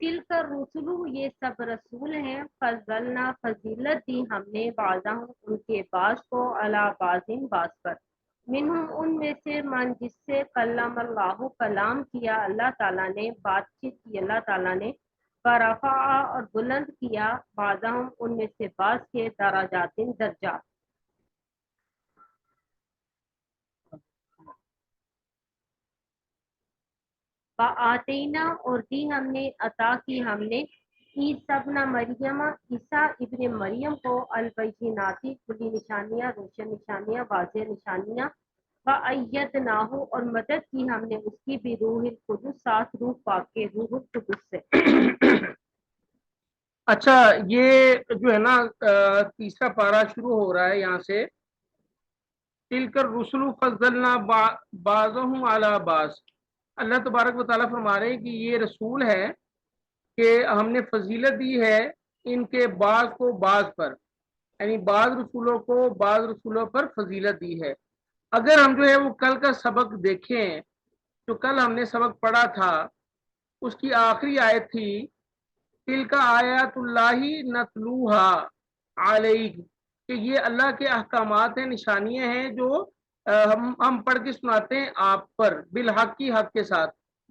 तिल का रसुलु ये सब रसूल हैं, फजलना फजीलत दी हमने बाज़हम उनके बाज को अला बाजिन बाज पर, मिनहुम उनमें से मन जिससे कल्लम अल्लाहु कलाम किया अल्लाह ताला ने, बातचीत की अल्लाह ताला ने, बरफा और बुलंद किया बाज़हम उनमें से बाज के दराजातिन दर्जात। आतीना और दी हमने अता की हमने ईसा इब्न मरियम ईसा इब्न मरियम को अलबैनाती खुली निशानियाँ रोशन निशानियाँ वाज़ेह निशानियाँ व अय्यदनाहु और मदद की हमने उसकी भी रूहुल कुदुस साथ रूह पाक के रूहुल कुदुस से। अच्छा, ये जो है ना तीसरा पारा शुरू हो रहा है यहाँ से, तिलकर रुसुलु फज़लना बाज़हुम अला बाज़। अल्लाह तबारक व तआला फरमा रहे हैं कि ये रसूल है कि हमने फजीलत दी है इनके बाज को बाज पर, यानी बाज रसूलों को बाज रसूलों पर फजीलत दी है। अगर हम जो है वो कल का सबक देखें, जो कल हमने सबक पढ़ा था, उसकी आखिरी आयत थी तिलका आयातुल्लाही नतलूहा अलैक, कि ये अल्लाह के अहकामात हैं, निशानियां हैं जो हम पढ़ के सुनाते हैं आप पर बिल हक की हक के साथ।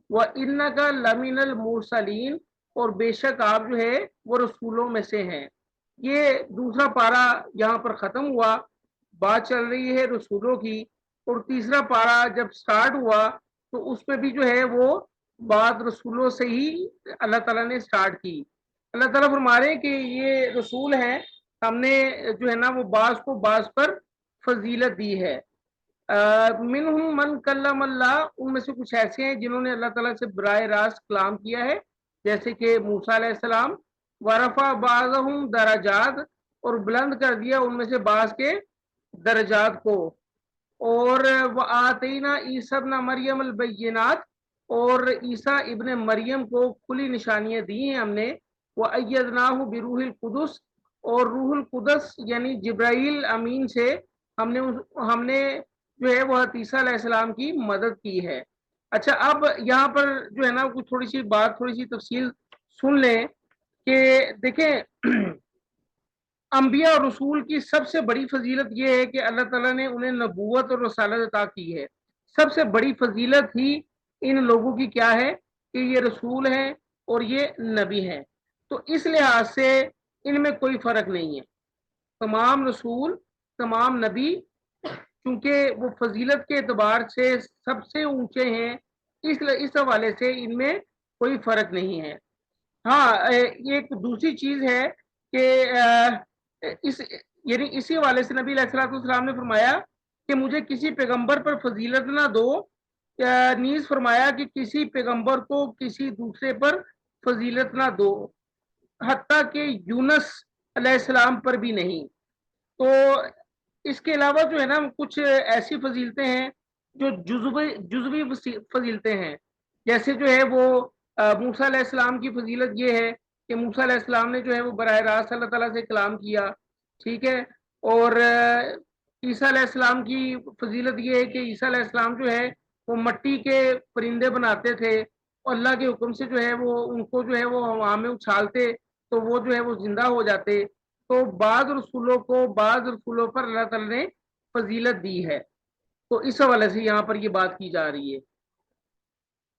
वह इन्नका लमिनल मुरसलीन, और बेशक आप जो है वो रसूलों में से हैं। ये दूसरा पारा यहाँ पर ख़त्म हुआ, बात चल रही है रसूलों की। और तीसरा पारा जब स्टार्ट हुआ तो उसमें भी जो है वो बात रसूलों से ही अल्लाह ताला ने स्टार्ट की। अल्लाह ताला फरमा रहे हैं कि ये रसूल हैं, हमने जो है ना वो बाज को बाज पर फजीलत दी है। मिनहुम मन कल्लम अल्लाह, उनमें से कुछ ऐसे हैं जिन्होंने अल्लाह ताला से बराह रास्त कलाम किया है, जैसे कि मूसा अलैहिस्सलाम। वरफा बाज़हुम दराजात, और बुलंद कर दिया उनमें से बाज के दर्जात को। और व आतीना ईसा इब्न मरियम अल बैयिनात, और ईसा इब्न मरियम को खुली निशानियां दी हैं हमने। व अय्यदनाहु बिरूहिल कुदस, और रूहुल कुदस यानी जिब्राइल अमीन से हमने जो है वह ईसा अलैहिस्सलाम की मदद की है। अच्छा, अब यहाँ पर जो है ना कुछ थोड़ी सी बात, थोड़ी सी तफसील सुन लें कि देखें अंबिया और रसूल की सबसे बड़ी फजीलत यह है कि अल्लाह ताला ने उन्हें नबूवत और रसालत अता की है। सबसे बड़ी फजीलत ही इन लोगों की क्या है कि ये रसूल हैं और ये नबी हैं। तो इस लिहाज से इनमें कोई फर्क नहीं है। तमाम रसूल, तमाम नबी, क्योंकि वो फजीलत के एतबार से सबसे ऊंचे हैं, इस हवाले से इनमें कोई फर्क नहीं है। हाँ, ये एक दूसरी चीज है कि इस यानी इसी हवाले से नबी अलैहिस्सलाम ने फरमाया कि मुझे किसी पैगंबर पर फजीलत ना दो, नीज फरमाया कि किसी पैगंबर को किसी दूसरे पर फजीलत ना दो, हत्ता कि यूनस अलैहिस्सलाम पर भी नहीं। तो इसके अलावा जो है ना कुछ ऐसी फजीलतें हैं जो जुज़वी फजीलतें हैं। जैसे जो है वो मूसा अलैहिस्सलाम की फजीलत ये है कि मूसा अलैहिस्सलाम ने जो है वो बराह रास्त अल्लाह ताला से कलाम किया, ठीक है। और ईसा अलैहिस्सलाम की फजीलत ये है कि ईसा अलैहिस्सलाम जो है वो मट्टी के परिंदे बनाते थे, और अल्लाह के हुक्म से जो है वो उनको जो है वो हवा में उछालते तो वो जो है वो जिंदा हो जाते। तो बाज रसूलों पर अल्लाह ताला ने फजीलत दी है। तो इस हवाले से यहाँ पर ये बात की जा रही है।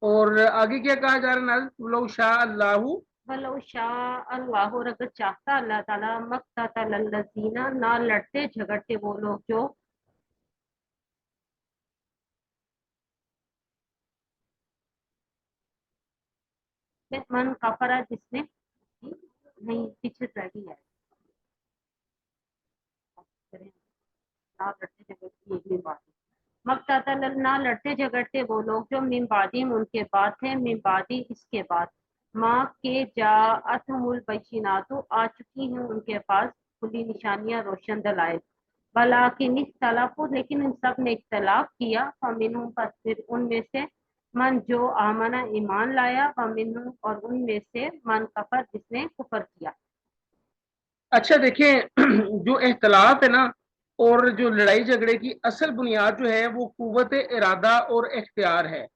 और आगे क्या कहा जा रहा है, नाज़ शाह अल्लाहु, वलो शाह अल्लाह, और अगर चाहता अल्लाह ताला, मक्ततल लल्लज़ीना, ना लड़ते झगड़ते वो लोग जो मन कफरा जिसने नहीं पीछे रह गई है, ना लड़ते झगड़ते एक दिन बाद मक्ततल, ना लड़ते झगड़ते वो लोग जो मिन बादिम उनके बाद थे, मिन बादी इसके बाद, माँ के जाअतहुमुल बैयिनातु आ चुकी हैं उनके पास खुली निशानियां रोशन दलाइल, वलाकिन इख्तलफू लेकिन इन सब ने इख्तलाफ किया, फमिनहुम बस फिर उनमें से मन जो आमना ईमान लाया, फमिनहुम और उनमें से मन कफर जिसने कुफर किया। अच्छा देखें जो इख्तलाफ है ना और जो लड़ाई झगड़े की असल बुनियाद जो है वो कुव्वत इरादा और इख्तियार है।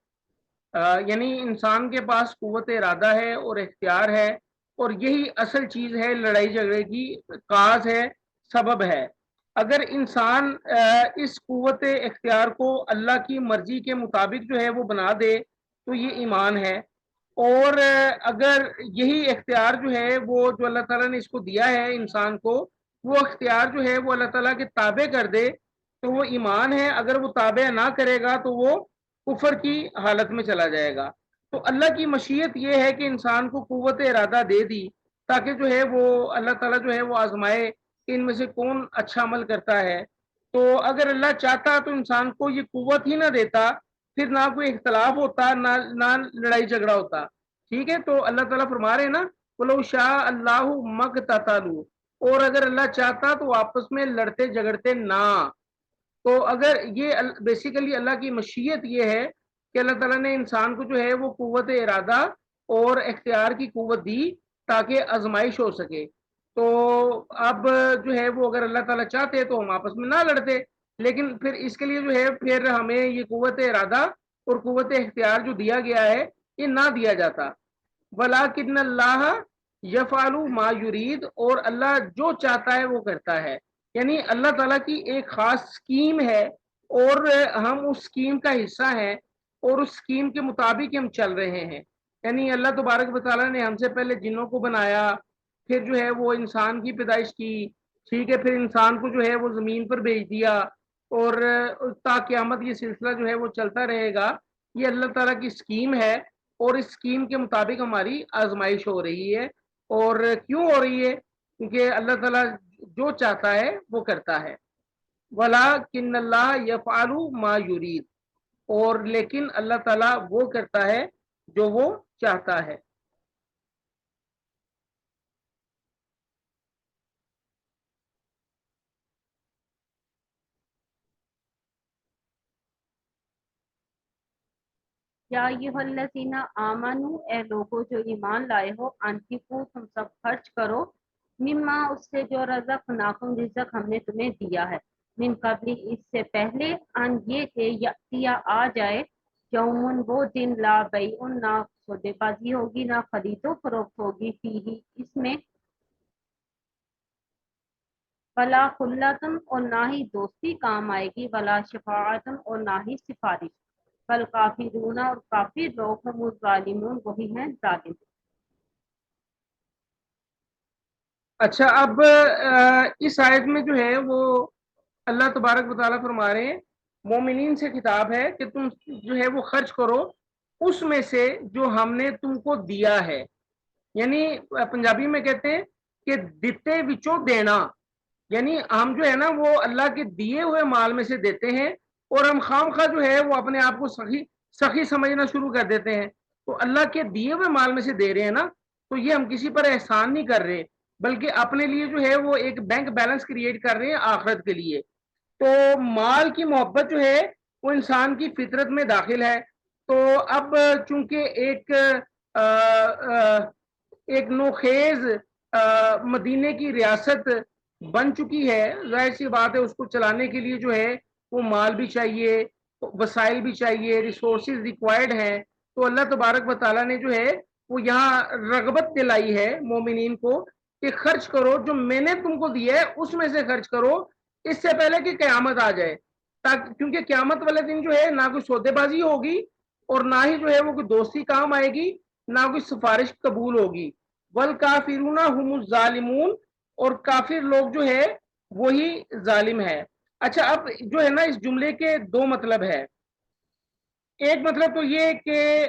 यानी इंसान के पास कुव्वत इरादा है और इख्तियार है, और यही असल चीज है, लड़ाई झगड़े की काज है, सबब है। अगर इंसान इस कुव्वत इख्तियार को अल्लाह की मर्जी के मुताबिक जो है वो बना दे तो ये ईमान है। और अगर यही इख्तियार जो है वो जो अल्लाह ताला ने इसको दिया है इंसान को, वो इख्तियार जो है वो अल्लाह ताला के ताबे कर दे तो वो ईमान है। अगर वो ताबे ना करेगा तो वो कुफर की हालत में चला जाएगा। तो अल्लाह की मशीयत ये है कि इंसान को कुव्वत इरादा दे दी ताकि जो है वो अल्लाह ताला जो है वो आजमाए कि इनमें से कौन अच्छा अमल करता है। तो अगर अल्लाह चाहता तो इंसान को ये कुव्वत ही ना देता, फिर ना कोई इख्तलाफ होता, ना लड़ाई झगड़ा होता। ठीक है, तो अल्लाह ताला फरमा रहे हैं ना, बोलो शाह अल्लाह मकततलू, और अगर अल्लाह चाहता तो आपस में लड़ते झगड़ते ना। तो अगर ये बेसिकली अल्लाह की मशीयत ये है कि अल्लाह ताला ने इंसान को जो है वो कुव्वत इरादा और इख्तियार की कुव्वत दी ताकि आजमाइश हो सके। तो अब जो है वो अगर अल्लाह ताला चाहते तो हम आपस में ना लड़ते, लेकिन फिर इसके लिए जो है फिर हमें ये कुव्वत इरादा और कुव्वत इख्तियार जो दिया गया है ये ना दिया जाता। वलाकिन अल्लाह यफालू मा युरीद, और अल्लाह जो चाहता है वो करता है। यानी अल्लाह ताला की एक खास स्कीम है और हम उस स्कीम का हिस्सा हैं और उस स्कीम के मुताबिक हम चल रहे हैं। यानी अल्लाह तबारक व तआला ने हमसे पहले जिन्नों को बनाया, फिर जो है वो इंसान की पैदाइश की, ठीक है, फिर इंसान को जो है वो जमीन पर भेज दिया, और ता क़यामत ये सिलसिला जो है वो चलता रहेगा। ये अल्लाह ताला की स्कीम है और इस स्कीम के मुताबिक हमारी आजमाइश हो रही है। और क्यों हो रही है? क्योंकि अल्लाह ताला जो चाहता है वो करता है। वला किन्नल्लाह यफालू मा युरीद, और लेकिन अल्लाह ताला वो करता है जो वो चाहता है। या अय्युहल्लज़ीना आमनू, ए लोगो जो ईमान लाए हो, अनफिकू तुम सब खर्च करो, मिम्मा उससे जो रज़क़नाकुम रिज़्क़ हमने तुम्हें दिया है, मिन कबली इससे पहले, अन ये के यतिया आ जाए, यौमुन वो दिन, ला बैउन ना सौदेबाजी होगी ना खरीदो फरोख्त होगी, फीही इसमें, वला खुल्लतुन और ना ही दोस्ती काम आएगी, वला शफाअतुन और ना ही सिफारिश, कल काफिरूना और काफिर लोग हम जालिमून वही हैं जालिम। अच्छा, अब इस आयत में जो है वो अल्लाह तबारक व तआला फरमा रहे हैं, मोमिनीन से खिताब है कि तुम जो है वो खर्च करो उसमें से जो हमने तुमको दिया है। यानी पंजाबी में कहते हैं कि दिते विचों देना, यानी हम जो है ना वो अल्लाह के दिए हुए माल में से देते हैं, और हम खामखा जो है वो अपने आप को सखी सखी समझना शुरू कर देते हैं। तो अल्लाह के दिए हुए माल में से दे रहे हैं ना, तो ये हम किसी पर एहसान नहीं कर रहे, बल्कि अपने लिए जो है वो एक बैंक बैलेंस क्रिएट कर रहे हैं आखिरत के लिए। तो माल की मोहब्बत जो है वो इंसान की फितरत में दाखिल है। तो अब चूंकि अ, अ, एक नोखेज मदीने की रियासत बन चुकी है, जाहिर सी बात है उसको चलाने के लिए जो है वो माल भी चाहिए, वसाइल भी चाहिए, रिसोर्सेज रिक्वायर्ड हैं। तो अल्लाह तबारक व तआला ने जो है वो यहाँ रगबत दिलाई है मोमिनीन को कि खर्च करो, जो मैंने तुमको दिया है उसमें से खर्च करो, इससे पहले कि क़यामत आ जाए। ताकि क्योंकि क़यामत वाले दिन जो है ना कोई सौदेबाजी होगी और ना ही जो है वो कोई दोस्ती काम आएगी, ना कोई सिफारिश कबूल होगी। वल काफिरूना हुमुज जालिमून, और काफिर लोग जो है वही जालिम है। अच्छा, अब जो है ना इस जुमले के दो मतलब है। एक मतलब तो ये कि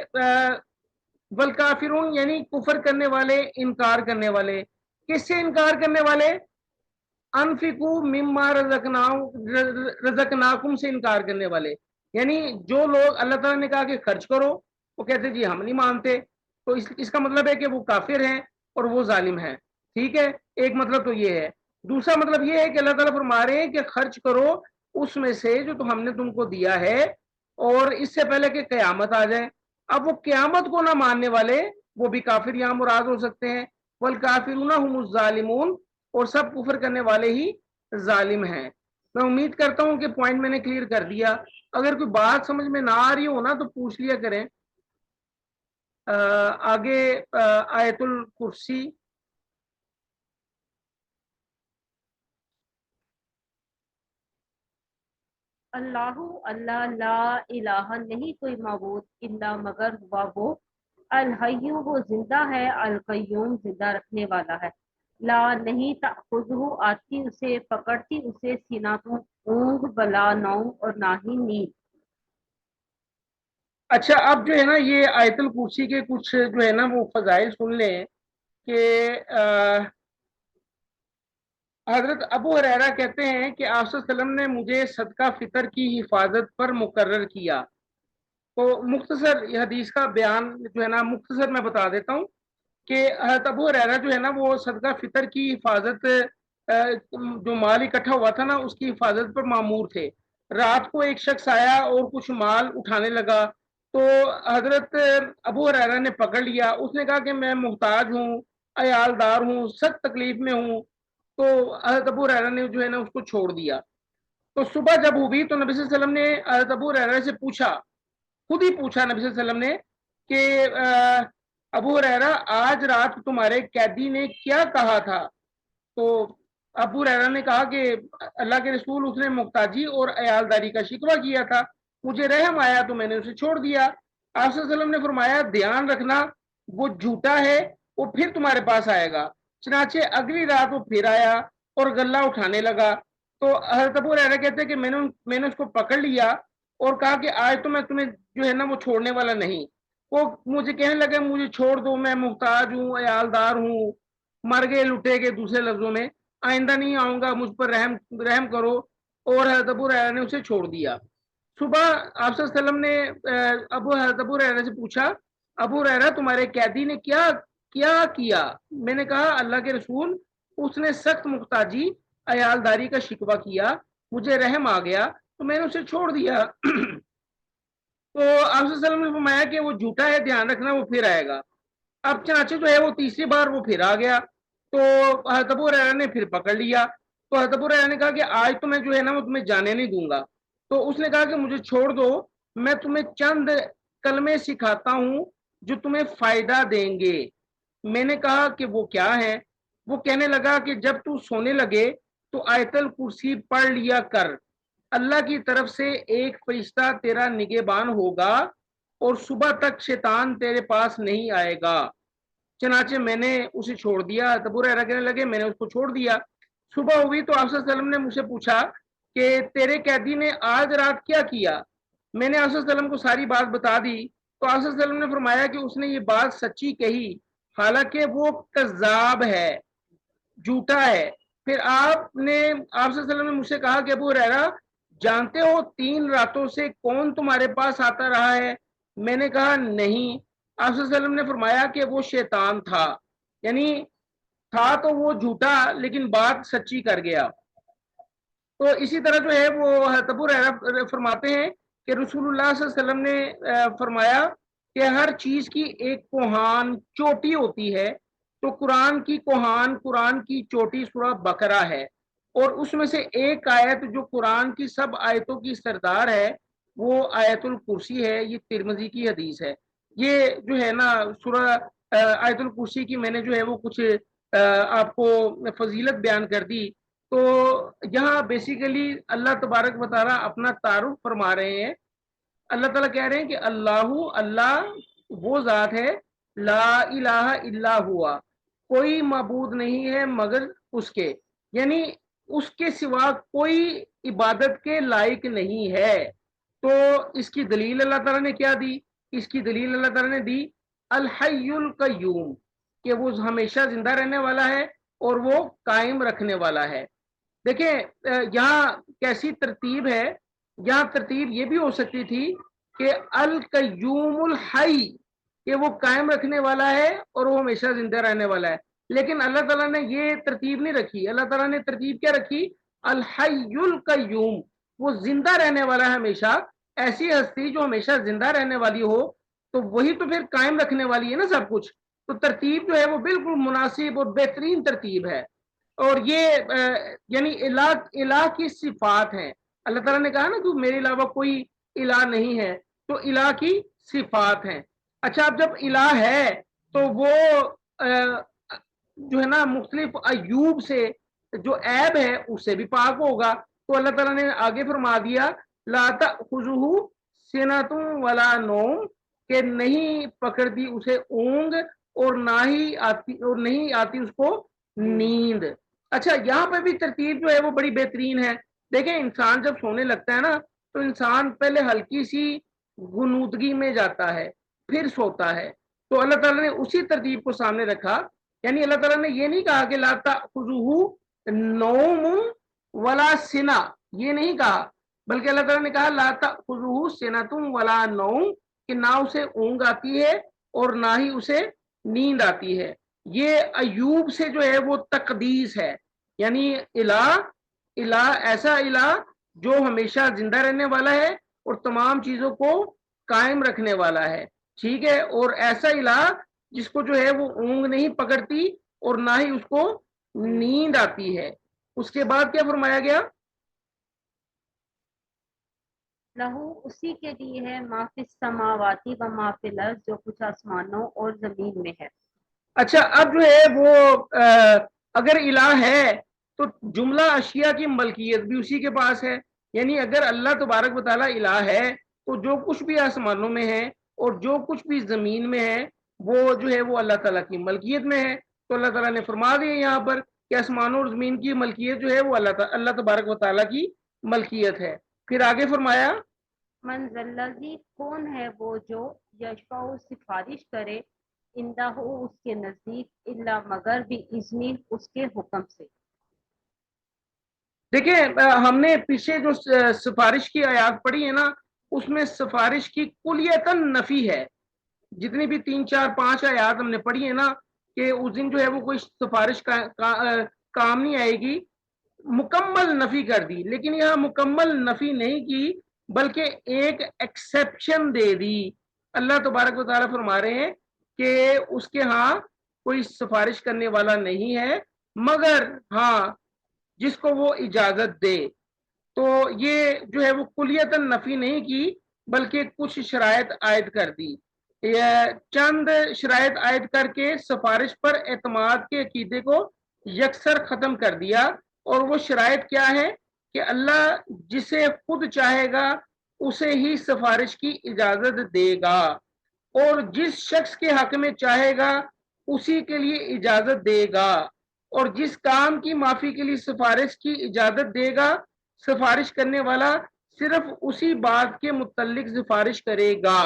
वल काफिरून यानी कुफर करने वाले, इनकार करने वाले। किससे इनकार करने वाले? अनफिकू मिम्मा रज़कनाकुम से इनकार करने वाले। यानी जो लोग अल्लाह ताला ने कहा कि खर्च करो, वो कहते जी हम नहीं मानते, तो इसका मतलब है कि वो काफिर हैं और वो जालिम हैं। ठीक है, एक मतलब तो ये है। दूसरा मतलब ये है कि अल्लाह ताला फरमा रहे हैं कि खर्च करो उसमें से जो तो हमने तुमको दिया है, और इससे पहले कि कयामत आ जाए। अब वो कयामत को ना मानने वाले वो भी काफिर यहाँ मुराद हो सकते हैं। वल काफिरूना हुमुज जालिमून, और सब कुफर करने वाले ही जालिम हैं। मैं उम्मीद करता हूं कि पॉइंट मैंने क्लियर कर दिया। अगर कोई बात समझ में ना आ रही हो ना तो पूछ लिया करें। आगे आयतुल कुर्सी। अल्लाहु अल्लाह ला इलाहा नहीं कोई माबूद इल्ला मगर हुआ वो अल हय्यु वो जिंदा है अल कय्यूम जिंदा रखने वाला है ला नहीं ताखुज़हु आती उसे पकड़ती उसे सीनातुन ऊंघ बला नौम और ना ही नींद। अच्छा, अब जो है ना ये आयतुल कुर्सी के कुछ जो है ना वो फजाइल सुन लें कि हजरत अबू हुरैरा कहते हैं कि आप सल्लल्लाहु अलैहि वसल्लम ने मुझे सदका फितर की हिफाजत पर मुकर्रर किया। तो मुख्तसर ये हदीस का बयान जो है ना मुख्तसर मैं बता देता हूँ कि हजरत अबू हुरैरा जो है ना वो सदका फितर की हिफाजत जो माल इकट्ठा हुआ था ना उसकी हिफाजत पर मामूर थे। रात को एक शख्स आया और कुछ माल उठाने लगा तो हजरत अबू हुरैरा ने पकड़ लिया। उसने कहा कि मैं मुहताज हूँ, अयालदार हूँ, सख्त तकलीफ में हूँ। तो हजरत अबू हुरैरा ने जो है ना उसको छोड़ दिया। तो सुबह जब हुई तो नबी सल्लल्लाहु अलैहि वसल्लम ने हजरत अबू हुरैरा से पूछा, खुद ही पूछा नबी सल्लल्लाहु अलैहि वसल्लम ने कि अबू हुरैरा आज रात तुम्हारे कैदी ने क्या कहा था। तो अबू हुरैरा ने कहा कि अल्लाह के रसूल उसने मुक्ताजी और अयालदारी का शिकवा किया था, मुझे रहम आया तो मैंने उसे छोड़ दिया। आप सल्लल्लाहु अलैहि वसल्लम ने फरमाया ध्यान रखना वो झूठा है, वो फिर तुम्हारे पास आएगा। चनाचे अगली रात वो फिर आया और गल्ला उठाने लगा। तो हज़रत अबू हुरैरा कहते हैं कि मैंने उसको पकड़ लिया और कहा कि आज तो मैं तुम्हें जो है ना वो छोड़ने वाला नहीं। वो मुझे कहने लगे मुझे छोड़ दो, मैं मुहताज हूँ, अयालदार हूँ, मर गए लुटे गए, दूसरे लफ्जों में आइंदा नहीं आऊंगा, मुझ पर रहम रहम करो। और हज़रत अबू हुरैरा ने उसे छोड़ दिया। सुबह आप सल्लल्लाहु अलैहि वसल्लम ने हज़रत अबू हुरैरा से पूछा, अबू हुरैरा तुम्हारे कैदी ने क्या क्या किया। मैंने कहा अल्लाह के रसूल उसने सख्त मुहताजी अयालदारी का शिकवा किया, मुझे रहम आ गया तो मैंने उसे छोड़ दिया। तो आप सल्लल्लाहु अलैहि वसल्लम ने फरमाया कि वो झूठा है, ध्यान रखना वो फिर आएगा। अब चनाचे जो है वो तीसरी बार वो फिर आ गया तो हज़रत अबू हुरैरा ने फिर पकड़ लिया। तो हज़रत अबू हुरैरा ने कहा कि आज तो मैं जो है ना वो तुम्हें जाने नहीं दूंगा। तो उसने कहा कि मुझे छोड़ दो, मैं तुम्हें चंद कलमे सिखाता हूँ जो तुम्हें फायदा देंगे। मैंने कहा कि वो क्या है। वो कहने लगा कि जब तू सोने लगे तो आयतल कुर्सी पढ़ लिया कर, अल्लाह की तरफ से एक फरिश्ता तेरा निगहबान होगा और सुबह तक शैतान तेरे पास नहीं आएगा। चनाचे मैंने उसे छोड़ दिया। अबू हुरैरा कहने लगे मैंने उसको छोड़ दिया। सुबह हुई तो आप सल्लल्लाहु अलैहि वसल्लम ने मुझसे पूछा कि तेरे कैदी ने आज रात क्या किया। मैंने आप सल्लल्लाहु अलैहि वसल्लम को सारी बात बता दी। तो आप सल्लल्लाहु अलैहि वसल्लम ने फरमाया कि उसने ये बात सच्ची कही, हालांकि वो कज़्ज़ाब है, झूठा है। फिर आपने आप सल्लल्लाहु अलैहि वसल्लम ने मुझसे कहा कि अबू हुरैरा जानते हो 3 रातों से कौन तुम्हारे पास आता रहा है। मैंने कहा नहीं। आप सल्लल्लाहु अलैहि वसल्लम ने फरमाया कि वो शैतान था, यानी था तो वो झूठा लेकिन बात सच्ची कर गया। तो इसी तरह जो है वो अबू हुरैरा फरमाते हैं कि रसूलुल्लाह सल्लल्लाहु अलैहि वसल्लम ने फरमाया कि हर चीज की एक कोहान चोटी होती है। तो कुरान की कोहान, कुरान की चोटी सूरह बकरा है और उसमें से एक आयत जो कुरान की सब आयतों की सरदार है वो आयतुल कुर्सी है। ये तिरमिजी की हदीस है। ये जो है ना सूरह आयतुल कुर्सी की मैंने जो है वो कुछ आपको फजीलत बयान कर दी। तो यहाँ बेसिकली अल्लाह तबारक व तआला अपना तारुफ फरमा रहे हैं। अल्लाह ताला कह रहे हैं कि अल्लाहु अल्लाह वो जात है, ला इलाहा इल्ला हुआ कोई मबूद नहीं है मगर उसके, यानी उसके सिवा कोई इबादत के लायक नहीं है। तो इसकी दलील अल्लाह ताला ने क्या दी। इसकी दलील अल्लाह ताला ने दी अल हय्युल कय्यूम, कि वो हमेशा जिंदा रहने वाला है और वो कायम रखने वाला है। देखें यहाँ कैसी तरतीब है। यहाँ तरतीब ये भी हो सकती थी कि अल कय्यूमुल हई, कि वो कायम रखने वाला है और वो हमेशा जिंदा रहने वाला है। लेकिन अल्लाह ताला ने ये तरतीब नहीं रखी। अल्लाह ताला ने तरतीब क्या रखी, अल हय्युल कय्यूम, वो जिंदा रहने वाला है हमेशा। ऐसी हस्ती जो हमेशा जिंदा रहने वाली हो तो वही तो फिर कायम रखने वाली है ना सब कुछ। तो तरतीब जो है वो बिल्कुल मुनासिब और बेहतरीन तरतीब है। और ये यानी इलाह की सिफात है। अल्लाह ताला ने कहा ना कि मेरे अलावा कोई इलाह नहीं है, तो इलाह की सिफात है। اچھا اب جب الہ ہے تو وہ جو ہے نا مختلف عیوب سے جو عیب ہے اس سے بھی پاک ہوگا. تو اللہ تعالیٰ نے آگے فرما دیا لا تأخذہ سنۃ ولا نوم, کہ نہیں پکڑتی اسے اونگ اور نہ ہی آتی اس کو نیند. اچھا یہاں پہ بھی ترتیب جو ہے وہ بڑی بہترین ہے. دیکھیں انسان جب سونے لگتا ہے نا تو انسان پہلے ہلکی سی غنودگی میں جاتا ہے پھر سوتا ہے. تو اللہ تعالیٰ نے اسی ترتیب کو سامنے رکھا, یعنی اللہ تعالیٰ نے یہ نہیں کہا کہ لا تأخذہ نوم ولا سنا, یہ نہیں کہا, بلکہ اللہ تعالیٰ نے کہا لا تأخذہ سنۃ ولا نوم, کہ نہ اسے اونگ آتی ہے اور نہ ہی اسے نیند آتی ہے. یہ ایوب سے جو ہے وہ تقدیس ہے, یعنی الہ ایسا الہ جو ہمیشہ زندہ رہنے والا ہے اور تمام چیزوں کو قائم رکھنے والا ہے, ٹھیک ہے, اور ایسا الہ جس کو جو ہے وہ اونگ نہیں پکڑتی اور نہ ہی اس کو نیند آتی ہے. اس کے بعد کیا فرمایا گیا؟ لہو اسی کے لیے ہے ما فی السماواتی و ما فی الارض, جو کچھ آسمانوں اور زمین میں ہے. اچھا اب جو ہے وہ اگر الہ ہے تو جملہ اشیاء کی ملکیت بھی اسی کے پاس ہے, یعنی اگر اللہ تبارک و تعالیٰ الہ ہے تو جو کچھ بھی آسمانوں میں ہے اور جو کچھ بھی زمین میں ہے وہ جو ہے وہ اللہ تعالیٰ کی ملکیت میں ہے. تو اللہ تعالیٰ نے فرما دیا یہاں پر کہ آسمانوں اور زمین کی ملکیت جو ہے وہ اللہ تبارک و تعالیٰ کی ملکیت ہے. پھر آگے فرمایا من ذا الذی, کون ہے وہ جو یشفع سفارش کرے اندہ اس کے نزدیک الا مگر بھی اذنی, اس کے حکم سے. دیکھیں ہم نے پیچھے جو سفارش کی آیات پڑھی ہے نا اس میں سفارش کی کلیتاً نفی ہے. جتنی بھی 3 4 5 آیات ہم نے پڑھی ہے نا کہ اس دن جو ہے وہ کوئی سفارش کام نہیں آئے گی, مکمل نفی کر دی. لیکن یہاں مکمل نفی نہیں کی بلکہ ایک ایکسیپشن دے دی. اللہ تبارک و تعالیٰ فرما رہے ہیں کہ اس کے ہاں کوئی سفارش کرنے والا نہیں ہے مگر ہاں جس کو وہ اجازت دے. تو یہ جو ہے وہ کلیتاً نفی نہیں کی بلکہ کچھ شرائط عائد کر دی, چند شرائط عائد کر کے سفارش پر اعتماد کے عقیدے کو یکسر ختم کر دیا. اور وہ شرائط کیا ہے کہ اللہ جسے خود چاہے گا اسے ہی سفارش کی اجازت دے گا اور جس شخص کے حق میں چاہے گا اسی کے لیے اجازت دے گا, اور جس کام کی معافی کے لیے سفارش کی اجازت دے گا سفارش کرنے والا صرف اسی بات کے متعلق سفارش کرے گا.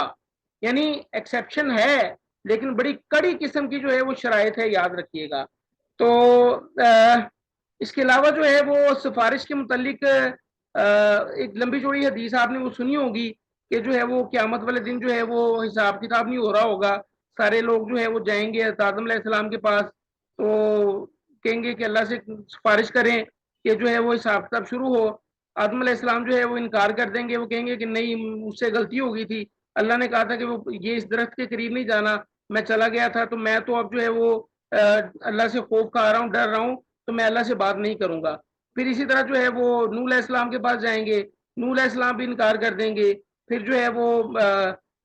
یعنی ایکسیپشن ہے لیکن بڑی کڑی قسم کی جو ہے وہ شرائط ہے, یاد رکھیے گا. تو اس کے علاوہ جو ہے وہ سفارش کے متعلق ایک لمبی چوڑی حدیث آپ نے وہ سنی ہوگی کہ جو ہے وہ قیامت والے دن جو ہے وہ حساب کتاب نہیں ہو رہا ہوگا, سارے لوگ جو ہے وہ جائیں گے آدم علیہ السلام کے پاس, تو کہیں گے کہ اللہ سے سفارش کریں کہ جو ہے وہ حساب کتاب شروع ہو. آدم علیہ السلام جو ہے وہ انکار کر دیں گے, وہ کہیں گے کہ نہیں مجھ سے غلطی ہو گئی تھی, اللہ نے کہا تھا کہ وہ یہ اس درخت کے قریب نہیں جانا, میں چلا گیا تھا تو میں تو اب جو ہے وہ اللہ سے خوف کھا رہا ہوں, ڈر رہا ہوں, تو میں اللہ سے بات نہیں کروں گا. پھر اسی طرح جو ہے وہ نوح علیہ السلام کے پاس جائیں گے, نوح علیہ السلام بھی انکار کر دیں گے. پھر جو ہے وہ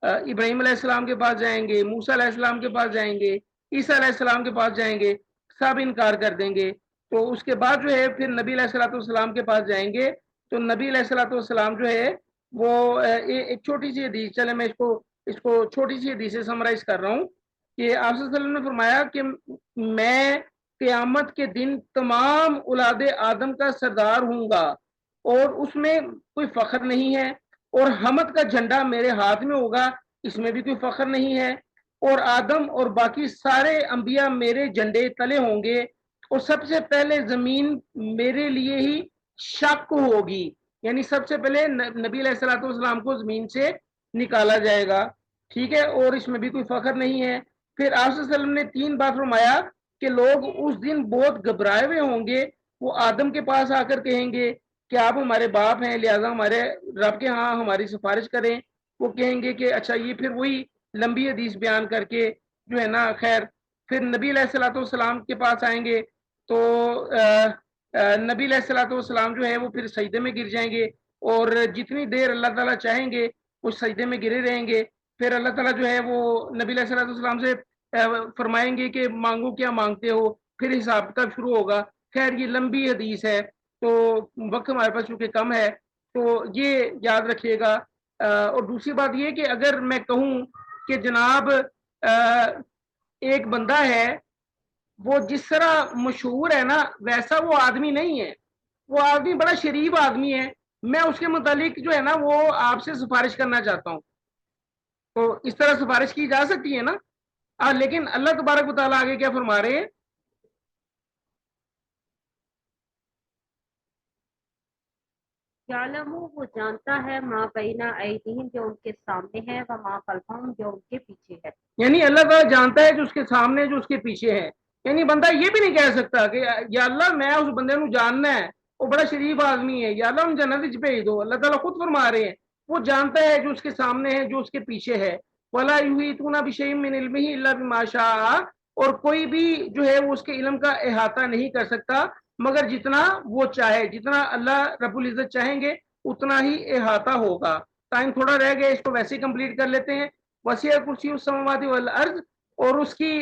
ابراہیم علیہ السلام کے پاس جائیں گے, موسیٰ علیہ السلام کے پاس جائیں گے, عیسیٰ علیہ السلام کے پاس جائیں گے, سب انکار کر دیں گے. تو اس کے بعد جو ہے پھر نبی علیہ الصلوۃ والسلام کے پاس جائیں گے, تو نبی علیہ الصلوۃ والسلام جو ہے وہ ایک چھوٹی سی حدیث, چلے میں اس کو چھوٹی سی حدیث سے سمرائز کر رہا ہوں کہ آپ صلی اللہ علیہ وسلم نے فرمایا کہ میں قیامت کے دن تمام اولاد آدم کا سردار ہوں گا اور اس میں کوئی فخر نہیں ہے, اور حمد کا جھنڈا میرے ہاتھ میں ہوگا, اس میں بھی کوئی فخر نہیں ہے, اور آدم اور باقی سارے انبیاء میرے جھنڈے تلے ہوں گے, اور سب سے پہلے زمین میرے لیے ہی شق ہوگی, یعنی سب سے پہلے نبی علیہ الصلوۃ والسلام کو زمین سے نکالا جائے گا, ٹھیک ہے, اور اس میں بھی کوئی فخر نہیں ہے. پھر آپ صلی اللہ علیہ وسلم نے 3 بار فرمایا کہ لوگ اس دن بہت گھبرائے ہوئے ہوں گے, وہ آدم کے پاس آ کر کہیں گے کہ آپ ہمارے باپ ہیں لہٰذا ہمارے رب کے ہاں ہماری سفارش کریں. وہ کہیں گے کہ اچھا, یہ پھر وہی لمبی حدیث بیان کر کے جو ہے نا خیر پھر نبی علیہ الصلوۃ والسلام کے پاس آئیں گے, تو نبی علیہ الصلوۃ والسلام جو ہے وہ پھر سجدے میں گر جائیں گے, اور جتنی دیر اللہ تعالیٰ چاہیں گے وہ سجدے میں گرے رہیں گے. پھر اللہ تعالیٰ جو ہے وہ نبی علیہ الصلوۃ والسلام سے فرمائیں گے کہ مانگو کیا مانگتے ہو، پھر حساب کتاب شروع ہوگا. خیر یہ لمبی حدیث ہے تو وقت ہمارے پاس چونکہ کم ہے تو یہ یاد رکھیے گا. اور دوسری بات یہ کہ اگر میں کہوں کہ جناب ایک بندہ ہے وہ جس طرح مشہور ہے نا ویسا وہ آدمی نہیں ہے، وہ آدمی بڑا شریف آدمی ہے، میں اس کے متعلق جو ہے نا وہ آپ سے سفارش کرنا چاہتا ہوں، تو اس طرح سفارش کی جا سکتی ہے نا. لیکن اللہ تبارک و تعالیٰ آگے کیا فرما رہے ہیں؟ یعلم وہ جانتا ہے ما بینا ایدیہم جو ان کے سامنے ہے و ما خلفہم جو ان کے پیچھے ہے. یعنی اللہ تعالیٰ جانتا ہے جو اس کے سامنے جو اس کے پیچھے ہے. یعنی بندہ یہ بھی نہیں کہہ سکتا کہ یا اللہ میں اس بندے کو جاننا ہے، وہ بڑا شریف آدمی ہے، یا اللہ ان جنت بھیج دو. اللہ تعالیٰ خود فرما رہے ہیں وہ جانتا ہے جو اس کے سامنے ہے جو اس کے پیچھے ہے. وَلَا يُحِيطُونَ بِشَيْءٍ مِّنْ عِلْمِهِ إِلَّا بِمَا شَاءَ، اور کوئی بھی جو ہے وہ اس کے علم کا احاطہ نہیں کر سکتا مگر جتنا وہ چاہے، جتنا اللہ رب العزت چاہیں گے اتنا ہی احاطہ ہوگا. ٹائم تھوڑا رہ گیا، اس کو ویسے ہی کمپلیٹ کر لیتے ہیں. وسیع کرسی السماوات والارض، اور اس کی